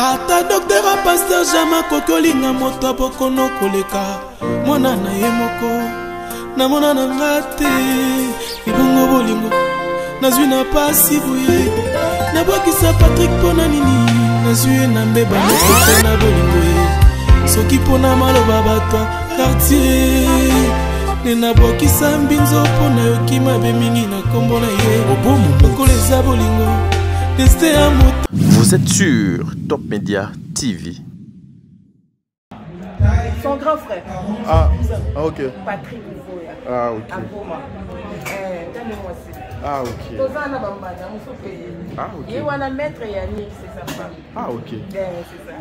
ata docteur a pasteur jama kokolinga moto abokono koleka mwana na ye moko na mona na ngate ibongo bolingo nazwi na pasi buye na bokisa Patrick pona nini nazwi na mbeba moko na bolingo soki pona maloba bato quartier nena bokisa mbinzo pona yokima be mingi na kombo na ye okoleza bolingo destin à moto. Vous êtes sur Top Media TV. Son grand frère. Ah, ok. Patrick Moufoya. Ah, ok. Ah, ok. Ah, ok. Et on a maître Yannick, c'est sa femme. Ah, ok. C'est ça.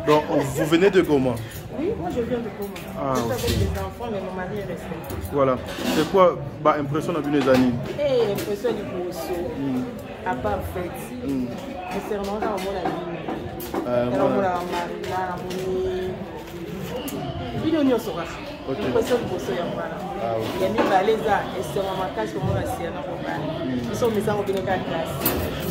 Donc, vous venez de Goma? Oui, moi je viens de Goma. Ah, je ok. avec les enfants, mais mon mari est resté. Voilà. C'est quoi l'impression de les années? Et l'impression du Bosso. À part fait. Concernant la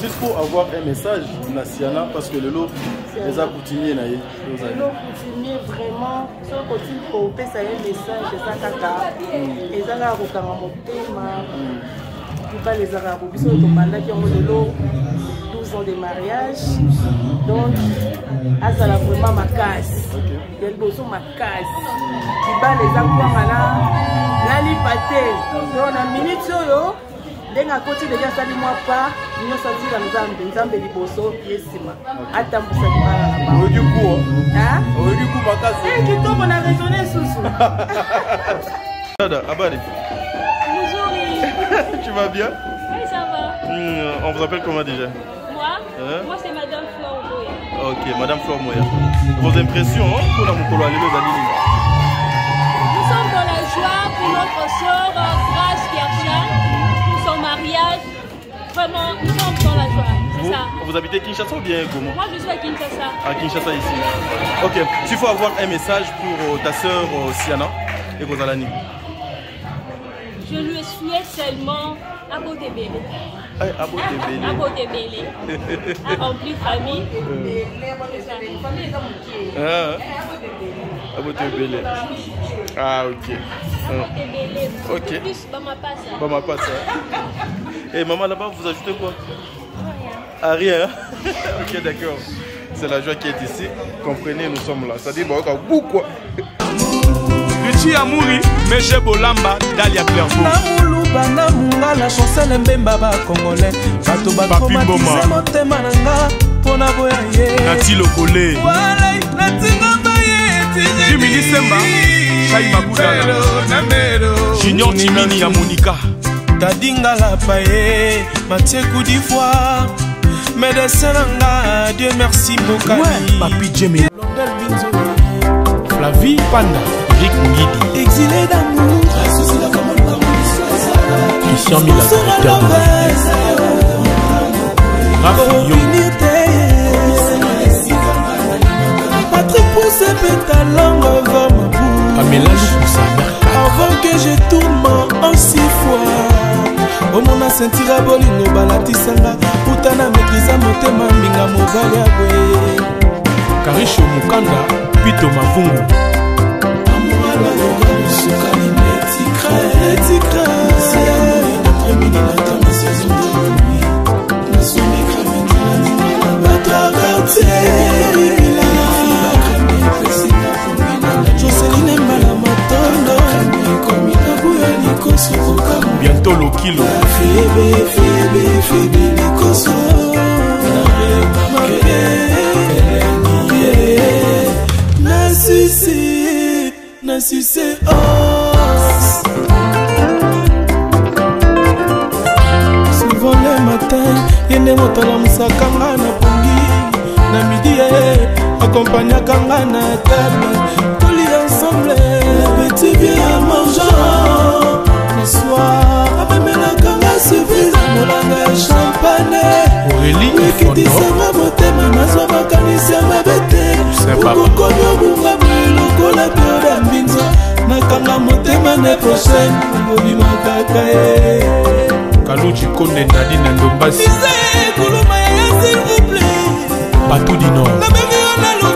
juste pour avoir un message national parce que le lot les a coutumiers na ye le lot coutumier vraiment so continue ko pesa un message ça kaka ezanga ko kanga motema pas les arabes biso to bandaki yango le lot 12 ans de mariage donc azala vraiment ma casse del boso ma casse kiba les akwanga nali pate donc na minute oyo ndenga koti déjà sali moi pas nous sortir la nzambe liboso yesima atambusa kibala na ba du coup hein du coup ma casse et qui tombe na raisonner sous Dada abari bonjour. Tu vas bien? Oui, ça va. On vous appelle comment déjà? Moi, moi c'est Madame Flore Moya. Ok, Madame Flore Moya. Vos impressions pour la Mokolo Alilo Zanini? Nous sommes dans la joie pour notre soeur Grace Kershan, pour son mariage. Vraiment, nous sommes dans la joie. C'est ça. Vous habitez Kinshasa ou bien Goma? Moi, je suis à Kinshasa. À Kinshasa ici. Ok, s'il faut avoir un message pour ta soeur Siana et Kozalani. Je lui souhaite seulement un beau débélé. Un beau débélé. Un beau débélé. Un rempli de famille. Un beau débélé. Ah, ok. Un beau débélé. Ok. Plus, maman passe. Maman passe. Et maman là-bas, vous ajoutez quoi? Ah, rien. Ok, d'accord. C'est la joie qui est ici. Comprenez, nous sommes là. Ça dit, bon, quoi. Luchi Amouri, Meche Bolamba, Dalia Clairvaux. Nauluba na munga la chancelle mbemba ba congolais. Bato ba traumatiser motema nanga pona boya ye. Nati Lokole. Wala natinga baye. Jimmy Semba, Chai Makudala. Junior Timini ya Monica. Tadinga la paye, Mathieu Koud'ivoire. Médecin nanga, Dieu merci Bokani. Ouais, Papi Djemé. Flavie Panda. Rick Ngidi. Exilé d'amour. Christian Mila. Patrick pousse ta langue over ma bouche. Avant que je tourne en 6 fois. Au mon sentira bolingo balatisanga. Putana maîtrisa motema minga mobali abwe. Karisho Mukanda. Pito Mavungu. Bientôt le kilo. Succès os. Souvent le matin, yende motala musakanga na pongi. Na midi accompagna kanga na table. Tous les ensemble, petit bien mangeant. Le soir, même la kanga suffit. Molanga champagne. Aurélie Fondo. Kisanga motema nazwa makanisa mabete. Ukokonyo bunga mwilo la peur mbinzo. Nakanga motema ne prochaine. Ngobi makaka Kaluchi Konde Nadine Ndombasi. Kuluma ya s'il vous plaît. Patou du Nord. La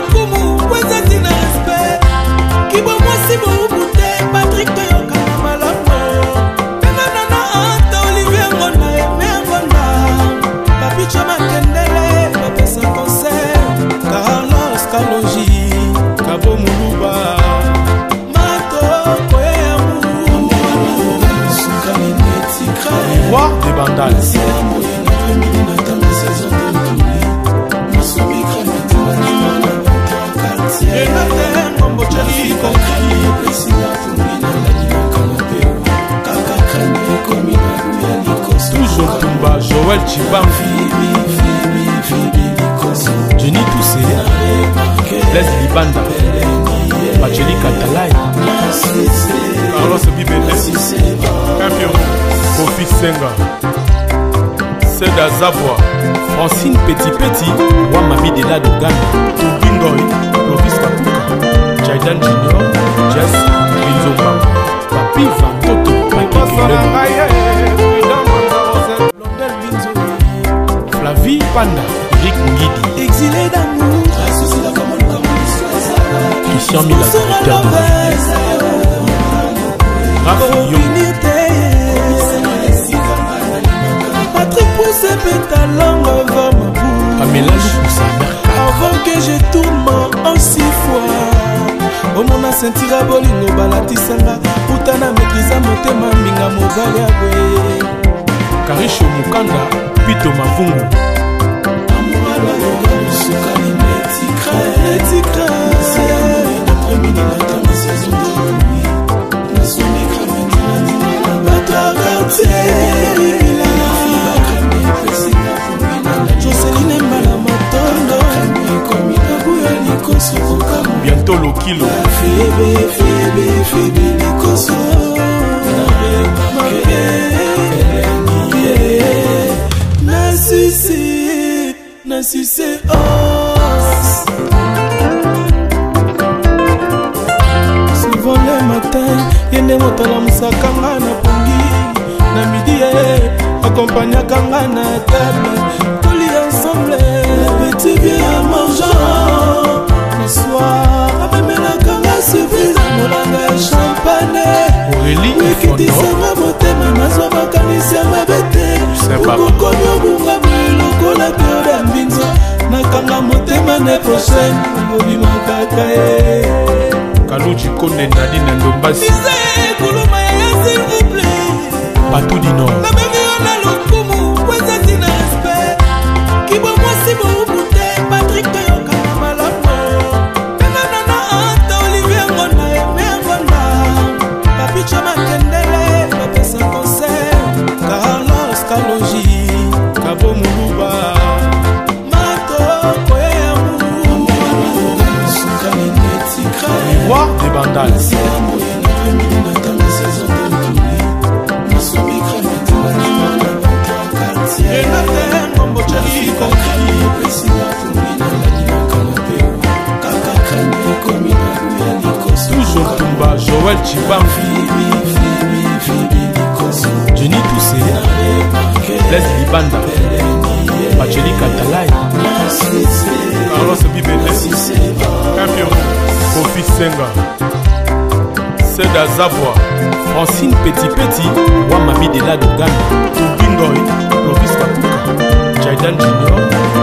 Chibam, Johnny Toussé, Les Libanda, Pacheli Katalai, Carlos Bibele, Kofi Senga, Seda Zavoie, Francine Petit, Wamami de la Dogan, Tubingoy, Lovis Kapuka, Jaidan Junior, Jess, Binzomba, Papi Vantoto, Flavie Panda, Rick Ngidi, exilé d'amour, Christian Mila, directeur de Patrick Poussé pétalant avant ma bouche. Avant que je tourne en 6 fois. Au mon sentira bolingo balatisanga. Putana mekiza motema minga mobali abwe. Karisho Mukanda, Pito Mavungu. Amouala loga musukani netikra. Après midi matin ma saison de nuit. Na son écran maintenant. Bato quartier. Bientôt le kilo. Nassissé souvent le matin yende motala musakanga na pongi na midi accompagnakanga na table toli ensemble petit bien mangeant le soir amemelakanga surprise molanga ya champagne ekitisanga motema nazwa makanisi ya mabete okokomi obunga lokola teode ya mbinzo nakanga motema ne prochaine obimakaka ye Kaluji Kone Nadi Nandombasi kuluma ya s'il vous plaît Patou du Nord na bemi ona lokumu kwezati na respect kibo mwasi boubute Patrick toyoka na malamu penganana ata Olivier Ngonda eme Ngonda papicha makendele bapesa concert Carlos Kaloji Kabo Muluba Mato Koyamu Sukani Netikra Roi des Bandales Toujours Tumba, Joël Chibam, Johnny Toussé, Les Libanda, Pacheli Katalai, Carlos Bibele, Kofi Senga, Seda Zavoie, Francine Petit, Wamami de la Dogan, Tubingoy, Lovis Kapuka, Jaidan Junior,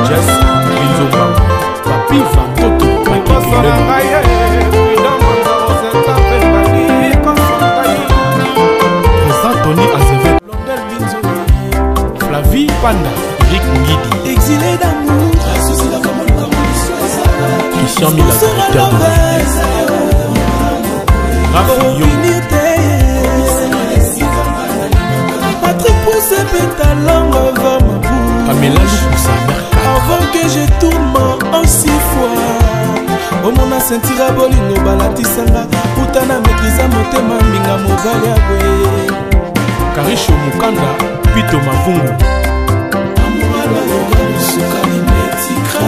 Jess, Binzomba, Papi Vantoto, Tony Azevedo, Flavie Panda, Rick Ngidi, exilé d'amour, Christian Mila, directeur de Patrick Poussé pétalant avant ma bouche. Avant que je tourne en 6 fois. Au mon sentira bolingo balatisanga. Putana mekiza motema minga mobali abwe. Karisho Mukanda, Pito Mavungu. Amouala loga musukani netikra.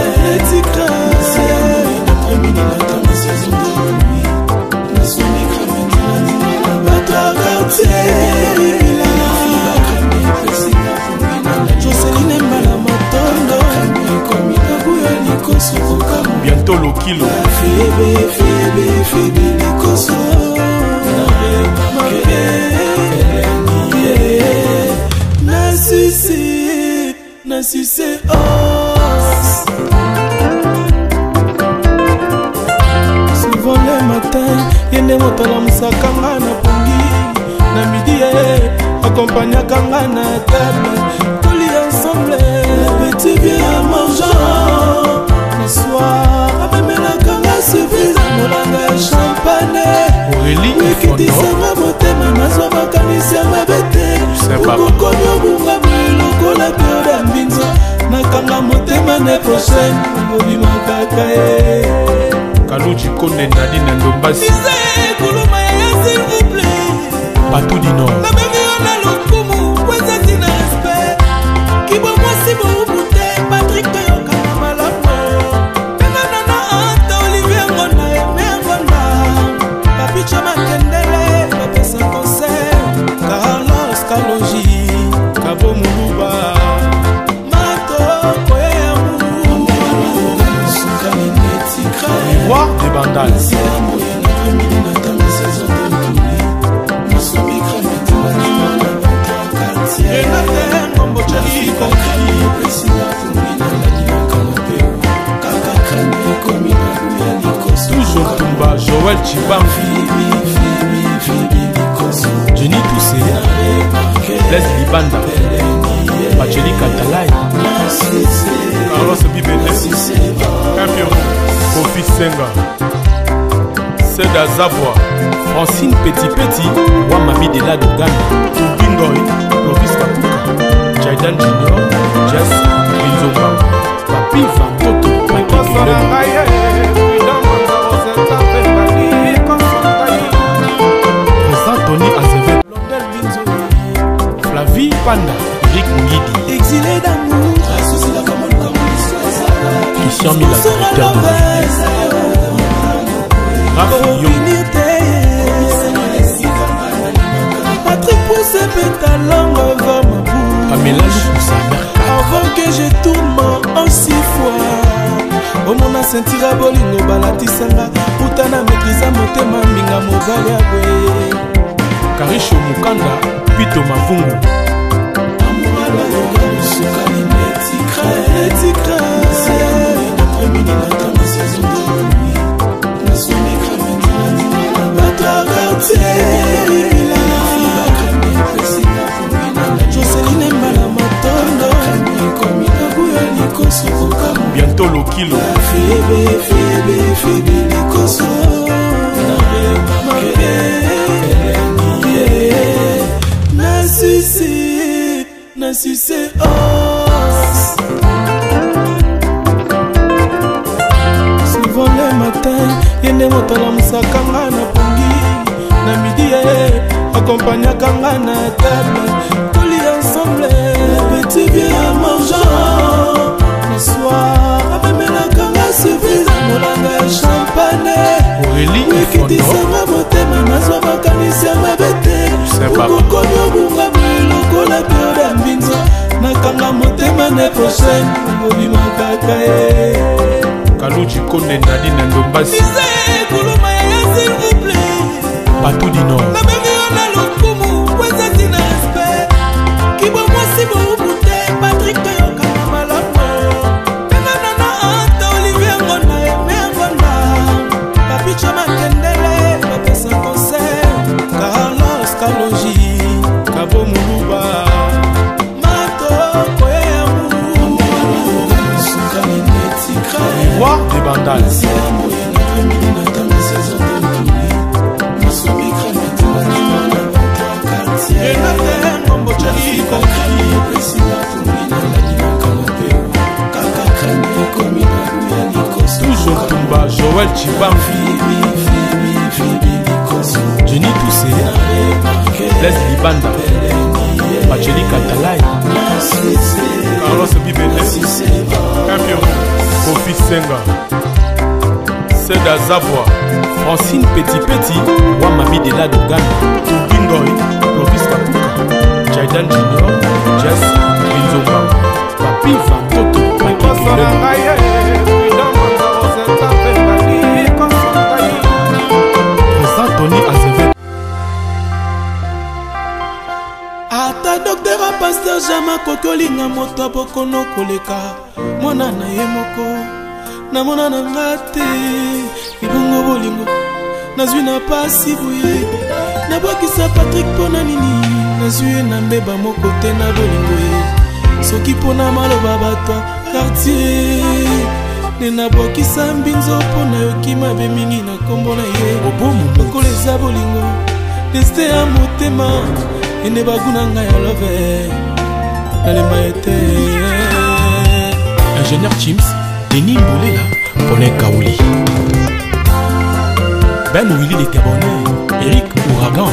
Après midi matin ma saison de nuit. Na son écran maintenant. Bato quartier. Joseline Mbala Matondo. Bientôt le kilo. Nassissé souvent le matin yende motala musakanga na pongi na midi accompagnakanga na table toli ensemble petit bien mangeant le soir amemelakanga surprise molanga ya champagne ekitisanga motema nazwa makanisi ya mabete okokomi obunga lokola teode ya mbi nakanga motema ne prochaine obima kaka Kaluji Konde Nadine Ndombasi kuluma ya s'il vous plaît Patou du Nord na bengi na lokumu kweza tina respect kibo mwasi boubute Patrick Toyoka na malamu penana na anta Olivier Ngonda Aimé Ngonda Papicha Makendele bapesa concert Carlos Kaloji Kabo Muluba Mato Koyamu Roi des Bandals Toujours Tumba, Joël Chibam Jenny Toussé Les Libanda Pacheli Katalai Carlos Bibele Kampion Kofi Senga Seda Zabwa Francine Petit Wamami de la Dogana Tubingoy Clovis Kapuka Jaidan Junior Jess Binzomba Papi Fantoto Papi Président Tony Azevedo Flavie Panda Eric Ngidi exilé d'amour Christian Mila directeur de Rafi Patrick Pousse pétalangue vers ma bouche Pamela Lukusa avant que je tourne en 6 fois omona sentira bolingo balatisanga putana mekiza motema minga mobali ya bwe Karisho Mukanda Pito Mavungu Joseline Mbala Matondo Bientôt le kilo Nassissé os souvent le matin yende motala musakanga na pongi na midi accompagnakanga na table toli ensemble petit bien mangeant le soir amemelakanga surprise molanga ya champagne ekitisanga motema nazwa makanisi ya mabe te okokomi obunga lokola periode ya mbinzo nakanga motema ne prochaine obima kaka Kaluji Konde Nadine Ndombasi kuluma ya s'il vous plaît Patou du Nord na bengi na lokumu kweza tina respect kibo mwasi boubute Patrick Toyoka na malamu penana na anta Olivier Ngonda Aimé Ngonda Papicha Makendele bapesa concert Carlos Kaloji Kabo Muluba Mato Koyamu Roi des Bandals Toujours Tumba, Joël Chibam Jenny Toussé Les Libanda Pacheli Katalai Carlos Bibele Kampion Kofi Senga Seda Zabwa Francine Petit Wamami de la Dogana Tubingoy Clovis Kapuka Jaidan Junior Jess Binzomba Papi Fantoto Papi Président Tony Azevedo ata docteur a pasteur jama kokolinga moto abokono koleka mwana na ye moko namona na nga te libongo bolingo nazwi na pasi boye nabwakisa Patrick mpona nini nazwi ye na mbeba moko te na bolingo ye soki mpona maloba bato quartier nde nabwakisa mbinzo mpona yoki mabe mingi na nkombo na ye lokola eza bolingo destin ya motema ende baguna ngai ya love nalemba ete Ingénieur Chims, Denis Mboulela, Paulin Kaouli. Ben Willy les Gabonais, Eric Ouragan.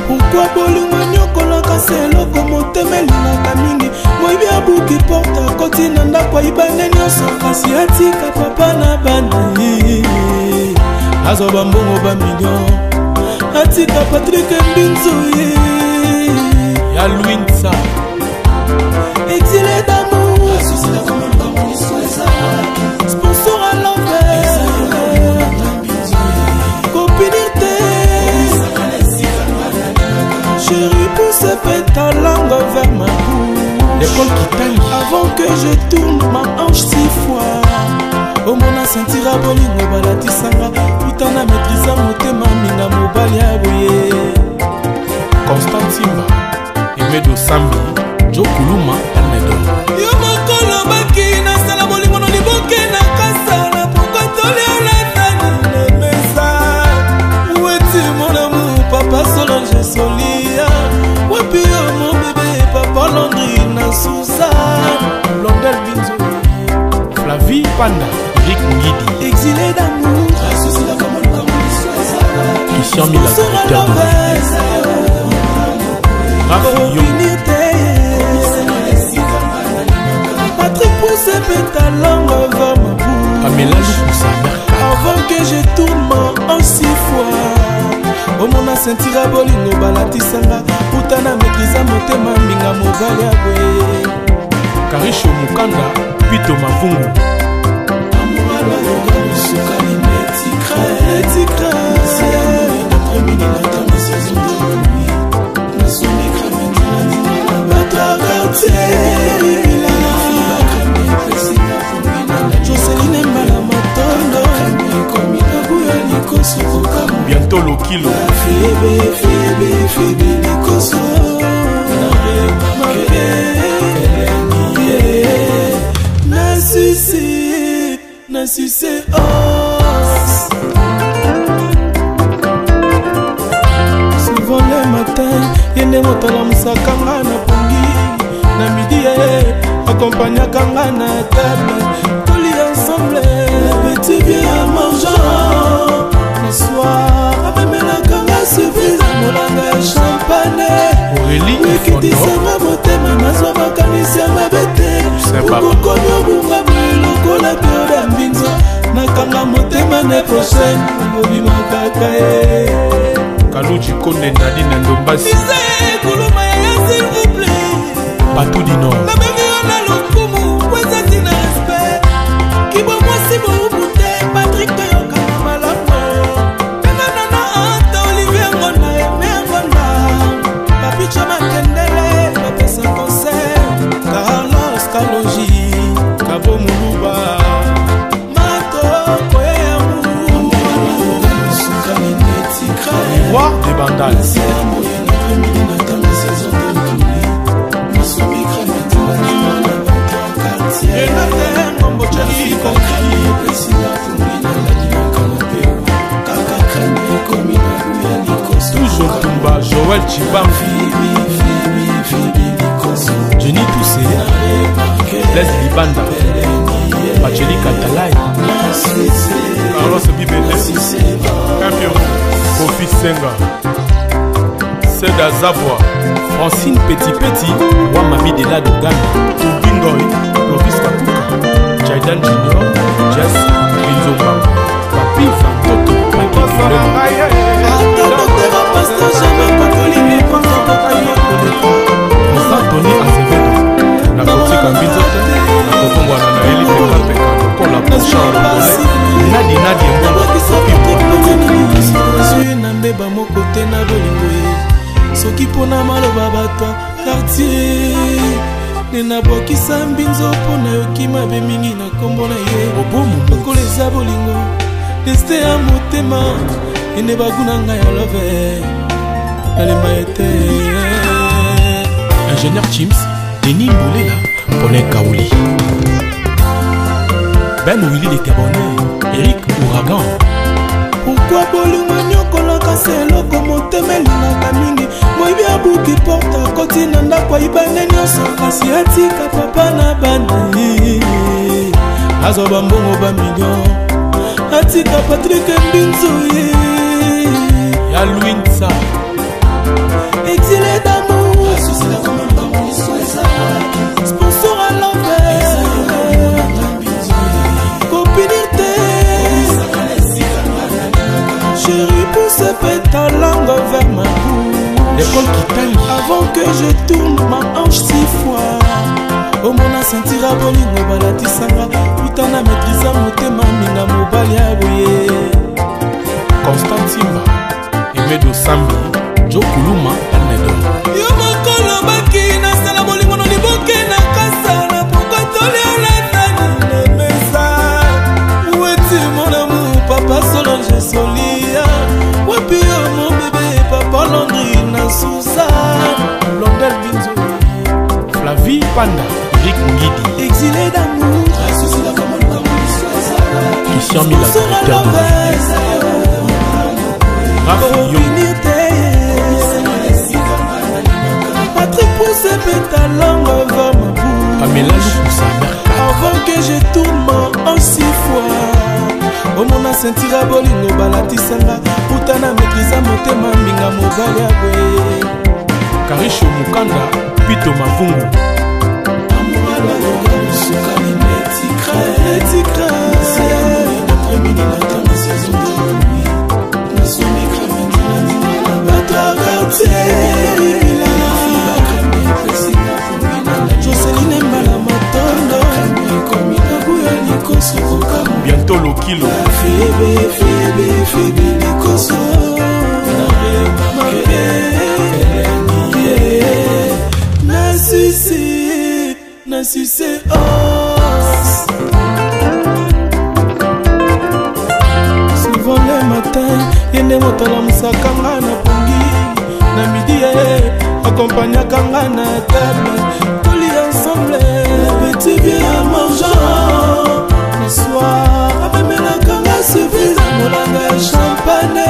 Pourquoi bolingo nyokolaka selo komotemelingaka mingi moyibi abuki porta koti na ndako ayibane nyonso kasi atika papa na bana azwa bambongo bamillion atika Patrick Mbinzo ya Louinsa exilé d'amour sponsor à l'envers copinité chérie pousse ta langue vers ma bouche l'école qui taille avant que je tourne ma hanche 6 fois omona sentira bolingo balatisanga putana maîtrisa motema minga mobali aboye Constant Simba Emedo Sambi Jo Kuluma Almedo yo mokolo baki nasala bolingo no liboke na kasa na pokotoli olatani na mesa weti mon amour papa Solange Solia wapi yo mon bébé papa Landry na Suzanne Blondel Binzo Flavie Panda Eric Ngidi exilé d'amour Christian Mila directeur de Rafi Yo Patrick pousse ta langue vers ma bouche Pamela Lukusa avant que je tourne en 6 fois omona sentira bolingo balatisanga putana maîtrisa motema minga mobali aboye Karisho Mukanda Pito Mavungu Joseline Mbala Matondo bientôt le kilo na succès os souvent le matin yende motala musakanga na pongi na midi accompagnakanga na table toli ensemble petit bien mangeant le soir amemelakanga surprise molanga ya champagne ekitisanga motema nazwa makanisi ya mabe te okokomi obunga boyelokola teoda mbinzo nakanga motema ne prochaine obimakaka ye Kaluji Konde Nadi na Ndombasi kuluma ya s'il vous plaît Batou du Nord nabengi yo na lokumu kwezati na respect kibomwasi boubute Patrick toyokana malamu pengana na ata Olivier Ngonda eme Ngonda papicha makendele bapesa concert Carlos Kaloji Kabo Muluba matoko yamu Roi des Bandals toujours Tumba Joël Chibamfi Jenny Toussé Leslie Libanda Bacheli Katalai Carlos Bibele Campion Kofi Senga Seda Zabwa Francine Petit Petit Wamami de la Dogan Tubingoy Clovis Kakuka Jaidan Junior Jess Binzomba Papi Fantoto Tony Azevedo na kotika mbinzo te na kokongwana na eli pekapeka lokola bouchard nadi mbongo na mbeba moko te na bolingo ye soki mpona maloba bato quartier nde nabwakisa mbinzo mpona yoki mabe mingi na nkombo na ye lokola eza bolingo deste ya motema ende baguna ngai ya love nalemba ete Ingénieur Chims, Denis Mboulela, Paulin Kaouli. Ben Willy les Gabonais, Eric Ouragan. Pourquoi bolingo nyokolaka se eloko motema elingaka mingi moyibi abuki porta koti na ndako ayibane nyonso kasi atika papa na bana azwa bambongo bamillion atika Patrick Mbinzo ya Louinsa exilé d'amour sponsor à l'envers copinité chérie pousse ta langue vers ma bouche l'école qui t'aime avant que je tourne ma hanche 6 fois au mona sentira bolingo balatisanga utana maîtrisa motema minga mobali ya boye Constantima Emedo Sambi Jo Kuluma Almedo yo mokolo baki nasala bolingo no liboke na kasala pourquoi toliolata na mesa weti mon amour papa Solange Solia wapi yo mon bébé papa Landry na Suzanne Londel Binzo Flavie Panda Rick Ngidi exilé d'amour Christian Mila Directeur de Patrick pousse ta langue vers ma bouche Pamela Lukusa avant que je tourne en 6 fois au mona sentira bolingo balatisanga utana maîtrisa motema minga mobali ya boye Karisho Mukanda Pito Mavungu Joseline Mbala Matondo Bientôt le kilo Febe Likoso Na sucé os souvent le matin yende motala musakanga na pongi na midi accompagnakanga na table toli ensemble petit bien à mangeant le soir amemelakanga surprise molanga ya champagne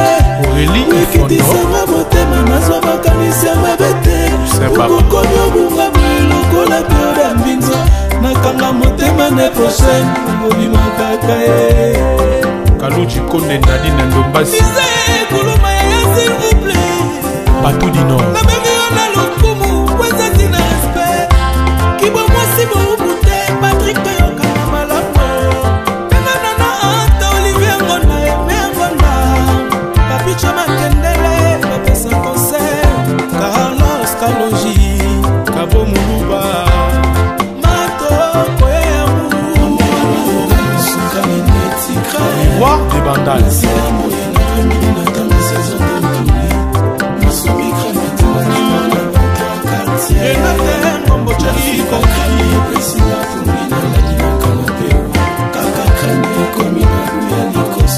ekitisanga motema nazwa makanisi ya mabete okokomi obunga lokola pioda mbinzo nakanga motema ne prochaine obimakaka Kaluji Konde Nadine Ndombasi Mise kuluma ya s'il vous plaît Batou du Nord na bengi ona lokumu kweza tina respect kibo mwasi boubute Patrick Toyoka na malamu Tengana na anta Olivier Ngonda Eme Ngonda Papicha Makendele Bapesa concert Carlos Kaloji Kabo Muluba Mato Kwemu Roi des Bandales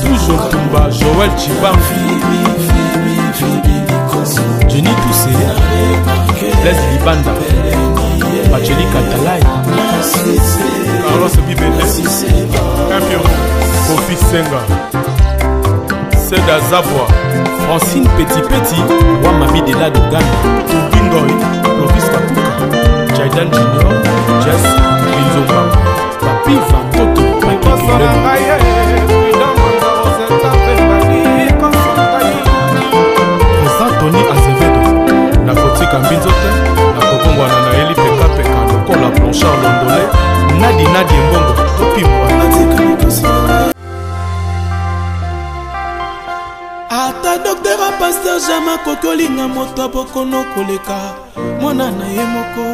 Toujours Tumba Joël Chibambi Jenny Toussé Les Libanda Pacheli Katalai Carlos Bibele Campion Kofi Senga Seda Zabwa Francine Petit Petit Wamami de la Dogana Tubingoy Clovis Kapuka Jaidan Junior Jess Binzomba Papi Vantoto Patrick Président Tony Azevedo Nakotika Mbinzote Nakobongwana na Eli Peka Peka Lokola Blanchard Londolé Nadi Mbongo Topimwa ata docteur a pasteur jama kokolinga moto abokono koleka mwana na ye moko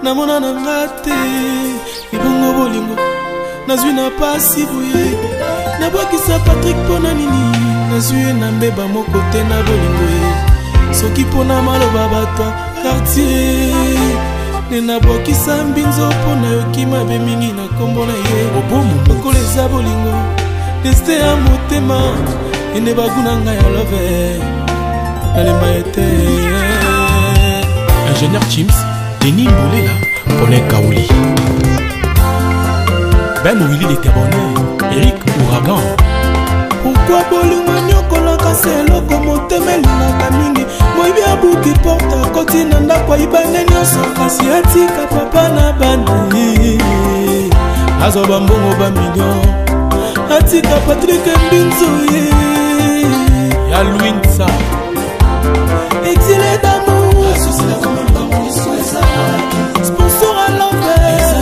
namona na nga te libongo bolingo nazwi na pasi boye nabwakisa Patrick mpona nini nazwi ye na mbeba moko te na bolingo ye soki mpona maloba bato quartier nde nabwakisa Mbinzo mpona yoki mabe mingi na kombo na ye lokola eza bolingo deste ya motema ene baguna ngai ya love nalemba ete Ingénieur Chims Denis Mbolela Paulin Kaouli Ben Willy de Gabonais Eric Ouragan Pourquoi bolingo nyokolaka se eloko motema elingaka mingi moyibi abuki porte akoti na ndako ayibane nyonso kasi atika papa na bana azwa bambongo bamillion atika Patrick Mbinzo ya Louinsa exilé d'amour sponsor à l'envers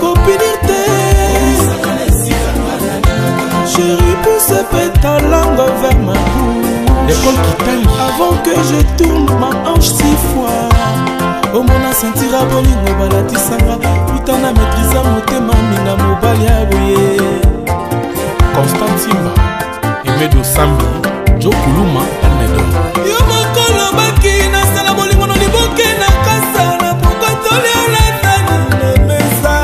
copinité chérie pousse ta langue vers ma bouche l'école qui t'aime avant que je tourne ma hanche 6 fois omona sentira bolingo balatisanga putana maîtrisa motema minga mobali ya boye Constantima Emedo Sambi Jo Kuluma Almedo yo mokolo baki nasala bolingo no liboke na kasana pokotoli olatani na mesa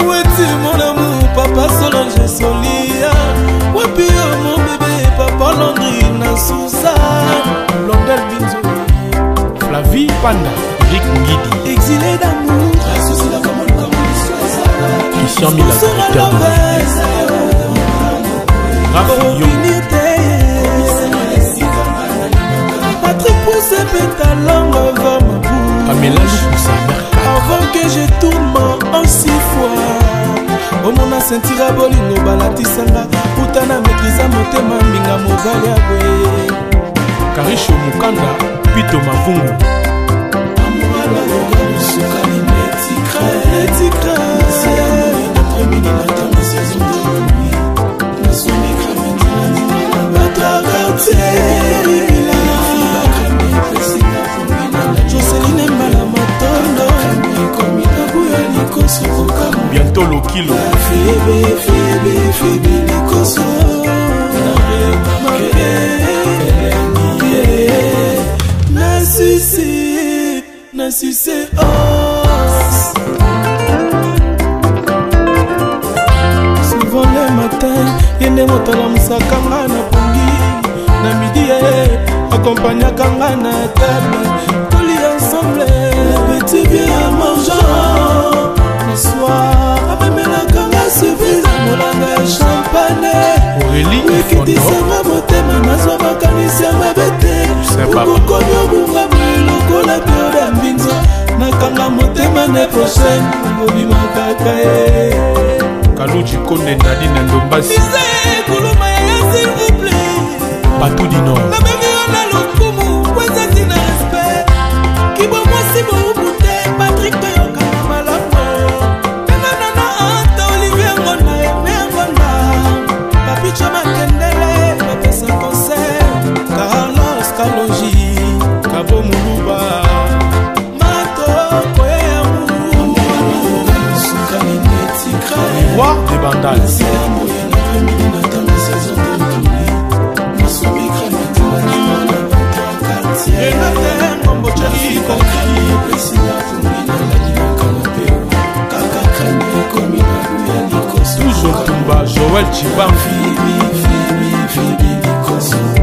weti mon amour papa Solange Solia wapi yo mon bébé papa Landry na Suzanne Blondel Binzo Flavie Panda Eric Ngidi exilé d'amour Christian Mila directeur de Rafi Copinité Patrick pousse ta langue vers ma bouche Pamela Lukusa Mercat avant que je tourne en 6 fois omona sentira bolingo balatisanga putana maîtrisa motema minga mobali ya boye Karisho Mukanda Pito Mavungu Joseline Mbala Matondo Bientôt le kilo Febe Likoso Nassissé os souvent le matin yende motala musakanga na pongi na midi accompagnakanga na table toli ensemble petit bien mangeant le soir amemelakanga surprise molanga champagne Aurélie ekitisanga motema nazwa makanisi ya mabe te okokomi obunga lokola periode ya mbinzo nakanga motema ne prochaine obimakaka ye Kaluji Konde Nadine Ndombasi kuluma yaya s'il vous plaît Patou du Nord nabengi yo na lokumu kwezati na respect kibo mwasi boubute Patrick toyokana malamu enganana anta Olivier Ngonda eme Ngonda papicho makendele bapesa concert Carlos Kalonji Kabo Muluba matoko yamu Roi des Bandales Toujours Tumba Joël Chibanfi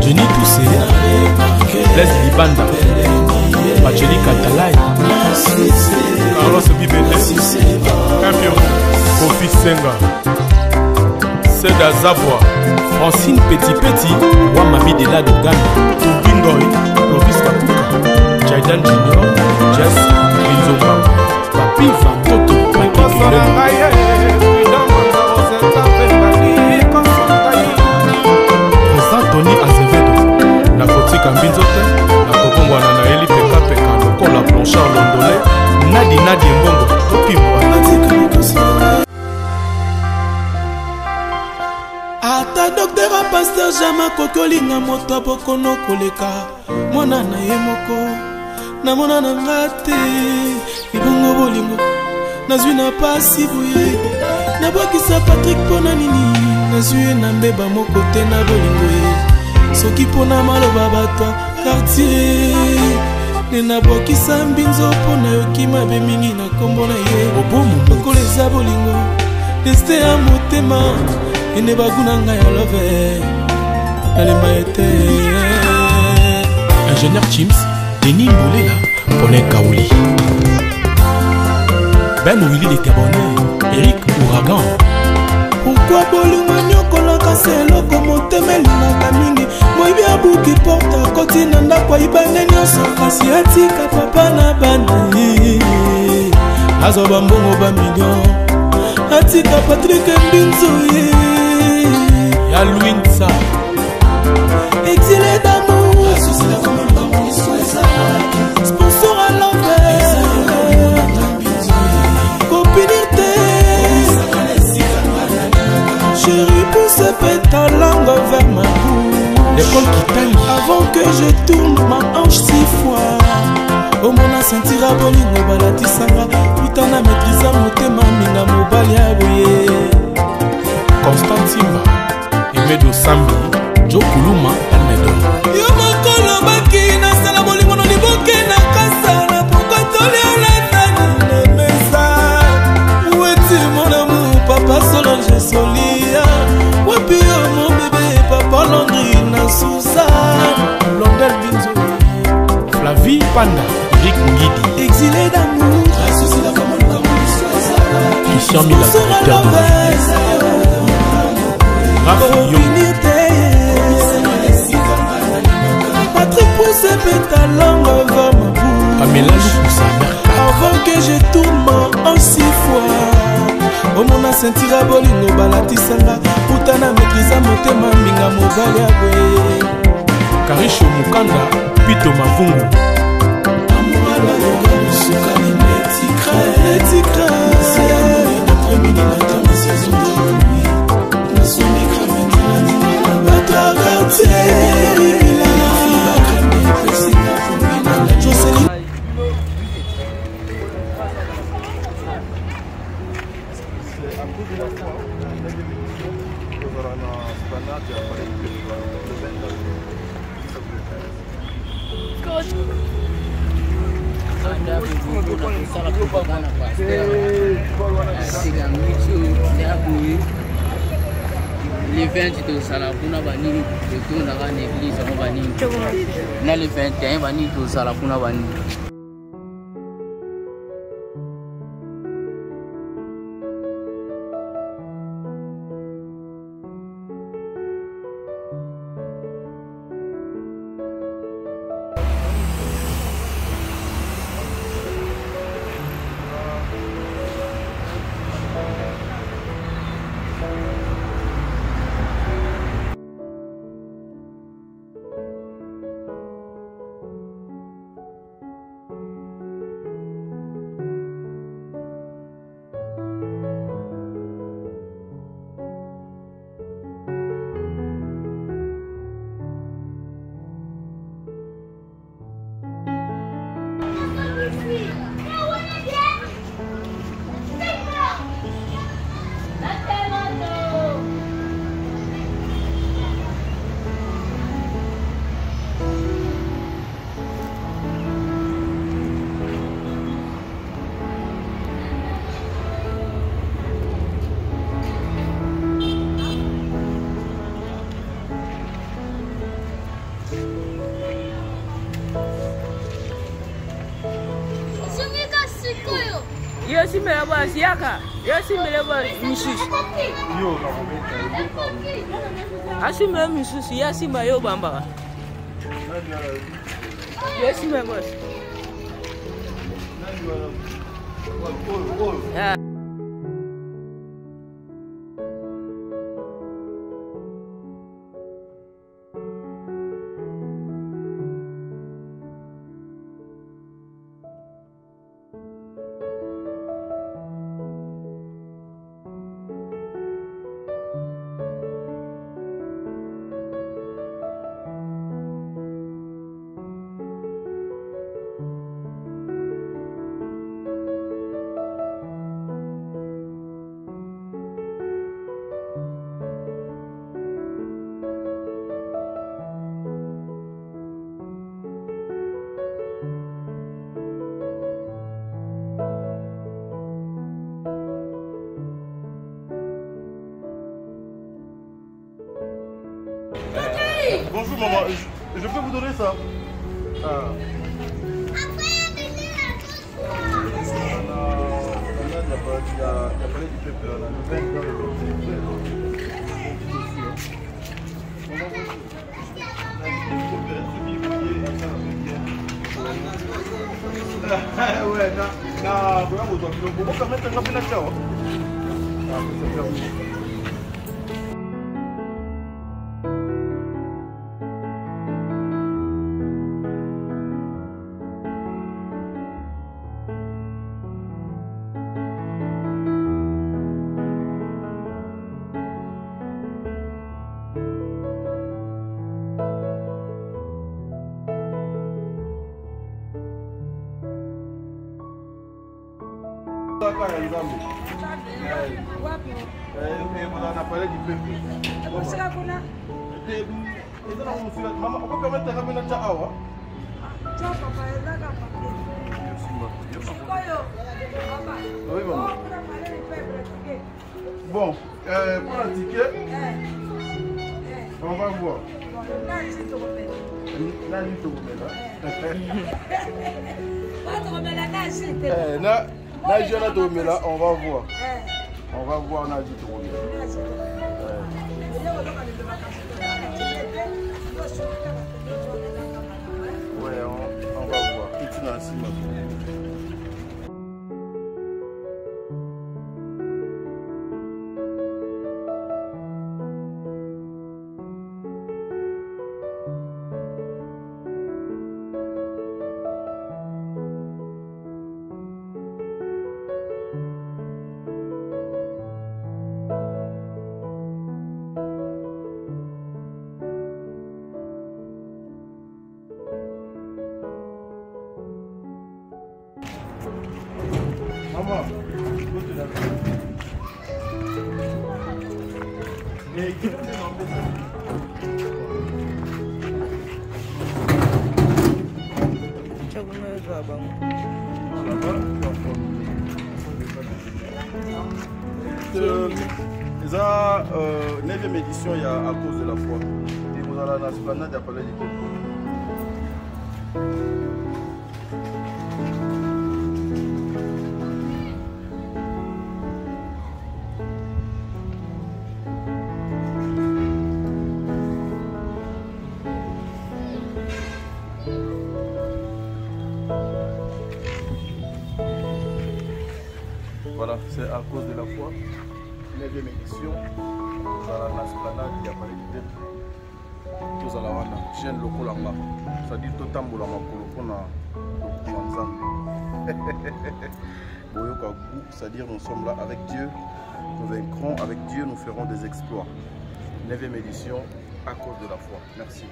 Jenny Toussé Leslie Libanda Bacheli Katalai Carlos Bibele Campion Kofi Senga Seda Zabwa Francine Petit Wamami de la Dogan Tubingoy Lovis Kapuka Jaidan Junior Jess Binzomba Papi Vantoto Patrick Lem Président Tony Azevedo na kotika mbinzote na kobongwana na Eli Peka lokola Blanchard Londolé Nadi Mbongo Topimwa ata docteur a pasteur jama koki olinga moto abokono koleka mwana na ye moko namona na nga te libongo bolingo nazwi na pasi boye nabwakisa Patrick mpona nini nazwi ye na mbeba moko te na bolingo ye soki mpona maloba bato quartier nde nabwakisa mbinzo mpona yoki mabe mingi na kombo na ye lokola eza bolingo destin ya motema ene baguna ngai ya love nalemba ete Ingénieur Chims Denis Mbolela Paulin Kaouli Ben Willy l'été bonheur Eric Ouragan pourquoi pourkua bolingo nyokolaka se eloko motema elingaka mingi moyibi abuki porte akoti na ndako ayibane nyonso kasi atika papa na bana azwa bambongo bamillion atika Patrick Mbinzo ya Louinsa exilé d'amour sponsor à l'envers copinité chérie pousse ta langue vers ma bouche l'école qui taille avant que je tourne ma hanche 6 fois omona sentira bolingo balatisanga utana maîtrisa motema minga mobali ya boye Constantima Emedo Sambi Jo Kuluma Almedo yo mokolo baki nasala bolingo no liboke na kasala pokotoli alatani na mesa weti mon amour papa Solange Solia wapi yo mon bébé papa Landry na Suzanne Londel Binzo Flavie Panda Rick Ngidi exilé d'amour Christian Mila Patrick pousse ta langue vers ma bouche avant que je tourne en 6 fois omona sentira bolingo balatisanga utana maîtrisa motema minga mobali ya boye Karisho Mukanda Pito Mavungu Les 20 to sala kuna banini to na ga église mo banini na le 21 banini to sala kuna banini Yosimele basi yaka. Yosimele basi misusu. Asimele misusu yasimba yo bamba. Yosimele basi. Bonjour maman, je peux vous donner ça? Il y a pas du peuple, Ouais, na vraiment vous doit vous permettre un peu la ciao. Ah, c'est permis. Mama, on peut permettre de ramener ta awa? Oui, maman. Bon, pour la ticket, on va voir. On va voir. On va voir Nadi Toromela. Ouais, on va voir. Petit Nancy, maman, la 9e édition, il y a à cause de la foi. Et vous allez à la esplanade, il y a pas de Voilà, c'est à cause de la foi. 9e édition, nous allons à l'esplanade, il y a pas de tous à la wana, chaîne lokolanga, c'est-à-dire tout tambola makolo pour na c'est-à-dire nous sommes là avec Dieu, nous vaincrons avec Dieu, nous ferons des exploits. 9e édition à cause de la foi. Merci.